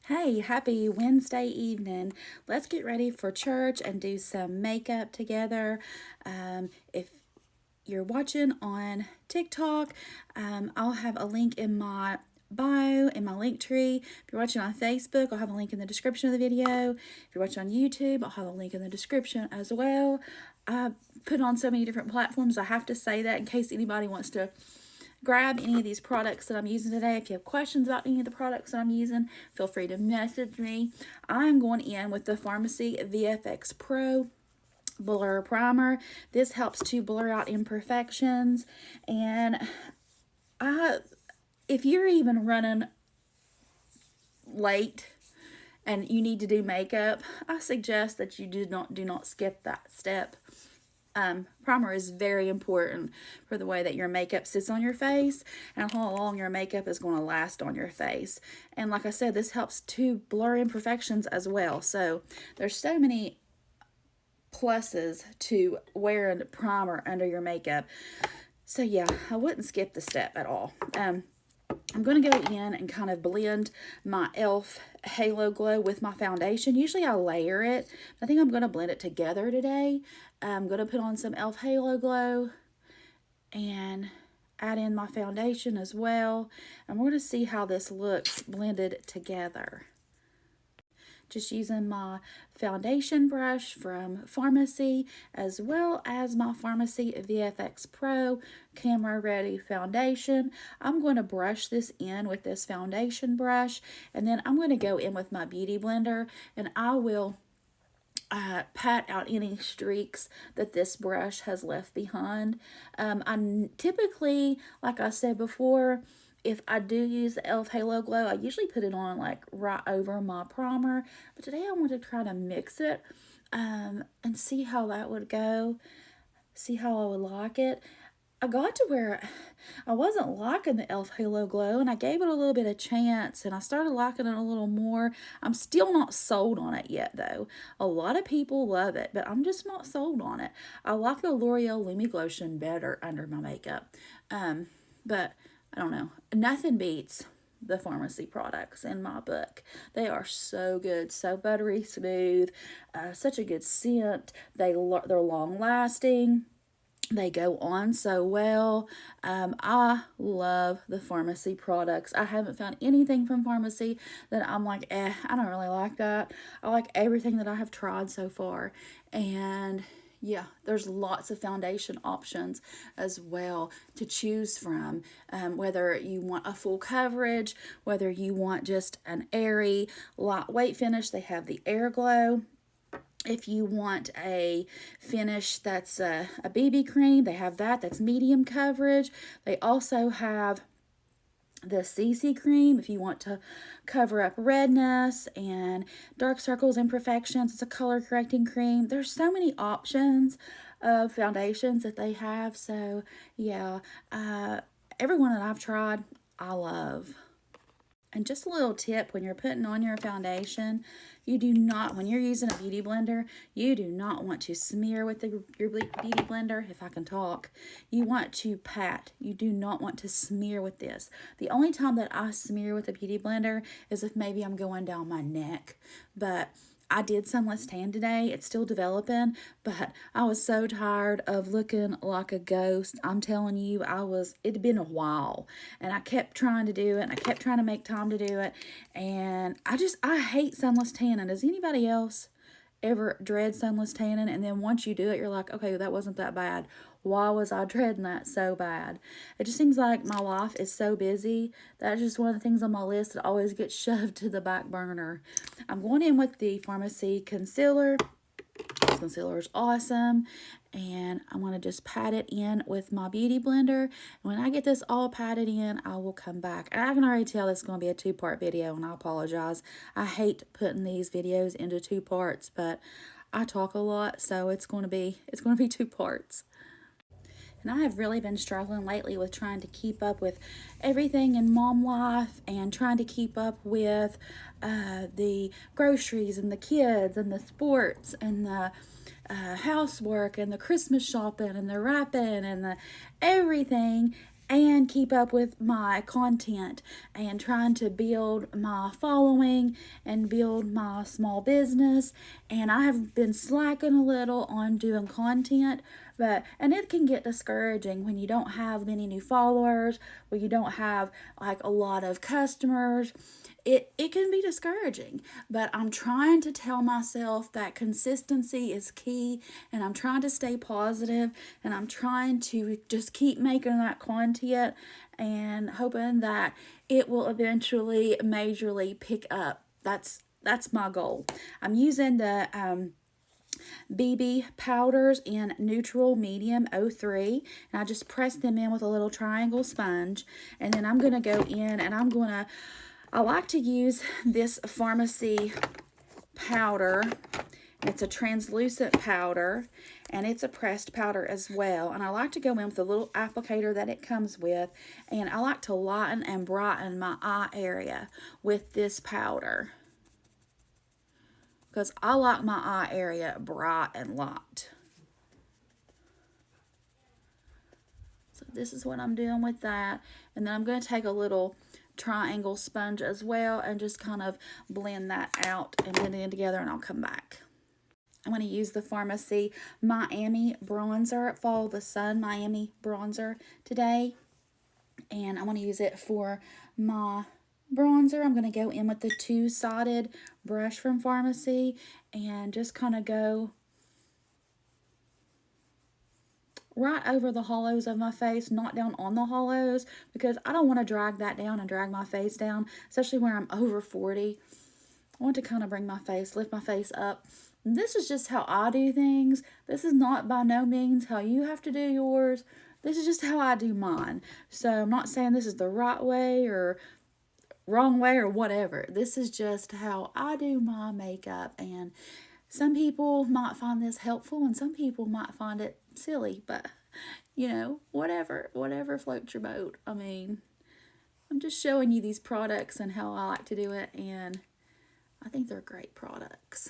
Hey, happy Wednesday evening. Let's get ready for church and do some makeup together. If you're watching on TikTok, I'll have a link in my bio, in my link tree. If you're watching on Facebook, I'll have a link in the description of the video. If you're watching on YouTube, I'll have a link in the description as well. I put on so many different platforms. I have to say that in case anybody wants to grab any of these products that I'm using today. If you have questions about any of the products that I'm using, feel free to message me. I'm going in with the Pharmacy VFX Pro Blur Primer. This helps to blur out imperfections. And if you're even running late and you need to do makeup, I suggest that you do not skip that step. Primer is very important for the way that your makeup sits on your face and how long your makeup is going to last on your face. And like I said, this helps to blur imperfections as well. So there's so many pluses to wearing primer under your makeup. So yeah, I wouldn't skip the step at all. I'm going to go in and kind of blend my e.l.f. Halo Glow with my foundation. Usually I layer it. I think I'm going to blend it together today. I'm going to put on some e.l.f. Halo Glow and add in my foundation as well. And we're going to see how this looks blended together. Just using my foundation brush from Pharmacy as well as my Pharmacy VFX Pro Camera Ready Foundation. I'm going to brush this in with this foundation brush, and then I'm going to go in with my Beauty Blender and I will pat out any streaks that this brush has left behind. I typically, like I said before, if I do use the e.l.f. Halo Glow, I usually put it on like right over my primer. But today I want to try to mix it and see how that would go. See how I would like it. I got to where I wasn't liking the e.l.f. Halo Glow, and I gave it a little bit of chance, and I started liking it a little more. I'm still not sold on it yet, though. A lot of people love it, but I'm just not sold on it. I like the L'Oreal Lumi Glotion better under my makeup, but I don't know. Nothing beats the Pharmacy products in my book. They are so good, so buttery smooth, such a good scent. They're long lasting. They go on so well. I love the Pharmacy products. I haven't found anything from Pharmacy that I'm like, I don't really like that. I like everything that I have tried so far. And yeah, there's lots of foundation options as well to choose from. Whether you want a full coverage, whether you want just an airy, lightweight finish, they have the Air Glow. If you want a finish that's a BB cream, they have that. That's medium coverage. They also have the CC cream if you want to cover up redness and dark circles, imperfections. It's a color correcting cream. There's so many options of foundations that they have. So yeah, everyone that I've tried, I love. And just a little tip, when you're putting on your foundation, you do not, when you're using a beauty blender, you do not want to smear with your beauty blender, if I can talk. You want to pat. You do not want to smear with this. The only time that I smear with a beauty blender is if maybe I'm going down my neck. But I did sunless tan today. It's still developing, but I was so tired of looking like a ghost. I'm telling you, it'd been a while, and I kept trying to do it, and I kept trying to make time to do it, and I hate sunless tanning. Does anybody else ever dread sunless tanning? And then once you do it, you're like, okay, that wasn't that bad. Why was I dreading that so bad? It just seems like my life is so busy. That's just one of the things on my list that always gets shoved to the back burner. I'm going in with the Pharmacy concealer. This concealer is awesome. And I'm going to just pat it in with my beauty blender. When I get this all patted in, I will come back. And I can already tell this is going to be a two-part video, and I apologize. I hate putting these videos into two parts, but I talk a lot, so it's going to be 2 parts. And I have really been struggling lately with trying to keep up with everything in mom life and trying to keep up with the groceries and the kids and the sports and the housework and the Christmas shopping and the wrapping and the everything. and keep up with my content and trying to build my following and build my small business. And I have been slacking a little on doing content, and it can get discouraging when you don't have many new followers, when you don't have like a lot of customers. It can be discouraging, but I'm trying to tell myself that consistency is key, and I'm trying to stay positive, and I'm trying to just keep making that content and hoping that it will eventually majorly pick up. That's my goal. I'm using the BB powders in neutral medium 03, and I just press them in with a little triangle sponge, and then I'm going to go in and I like to use this pharmacy powder. It's a translucent powder, and it's a pressed powder as well. And I like to go in with a little applicator that it comes with, and I like to lighten and brighten my eye area with this powder, because I like my eye area bright and light. So this is what I'm doing with that. And then I'm going to take a little triangle sponge as well and just kind of blend that out and blend it in together, and I'll come back. I'm going to use the Pharmacy Miami bronzer, Follow the Sun Miami bronzer today. And I'm going to use it for my bronzer. I'm going to go in with the two-sided brush from Pharmacy and just kind of go right over the hollows of my face, not down on the hollows, because I don't want to drag that down and drag my face down, especially when I'm over 40. I want to kind of bring my face, lift my face up. And this is just how I do things. This is not by no means how you have to do yours. This is just how I do mine. So I'm not saying this is the right way or wrong way or whatever. This is just how I do my makeup, and some people might find this helpful and some people might find it silly, but you know, whatever floats your boat. I mean, I'm just showing you these products and how I like to do it, and I think they're great products.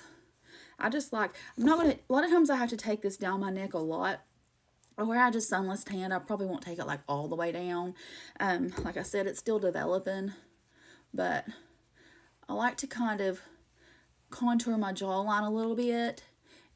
I'm not gonna, a lot of times I have to take this down my neck a lot, or where I just sunless tan. I probably won't take it like all the way down. Like I said, it's still developing, but I like to kind of contour my jawline a little bit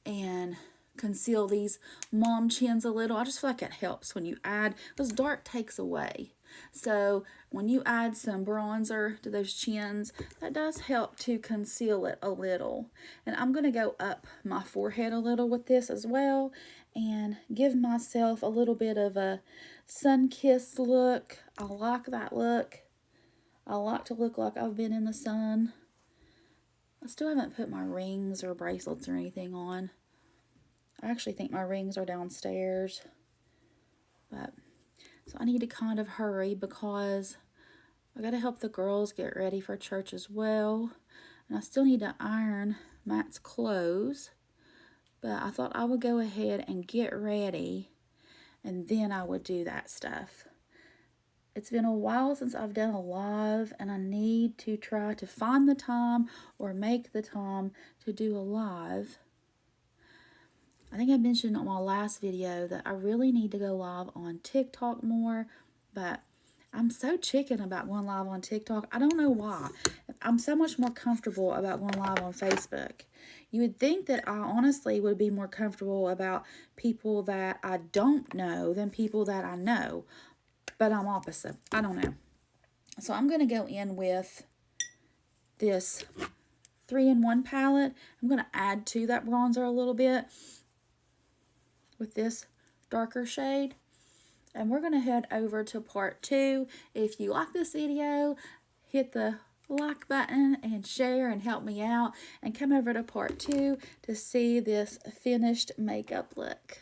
and conceal these mom chins a little. I just feel like it helps when you add, because dark takes away. So when you add some bronzer to those chins, that does help to conceal it a little. And I'm going to go up my forehead a little with this as well and give myself a little bit of a sun-kissed look. I like that look. I like to look like I've been in the sun. I still haven't put my rings or bracelets or anything on. I actually think my rings are downstairs. But so I need to kind of hurry because I got to help the girls get ready for church as well. And I still need to iron Matt's clothes. But I thought I would go ahead and get ready, and then I would do that stuff. It's been a while since I've done a live, and I need to try to find the time or make the time to do a live. I think I mentioned on my last video that I really need to go live on TikTok more, but I'm so chicken about going live on TikTok. I don't know why. I'm so much more comfortable about going live on Facebook. You would think that I honestly would be more comfortable about people that I don't know than people that I know, but I'm opposite. I don't know. So I'm going to go in with this 3-in-1 palette. I'm going to add to that bronzer a little bit with this darker shade. And we're going to head over to part 2. If you like this video, hit the like button and share and help me out. And come over to part 2 to see this finished makeup look.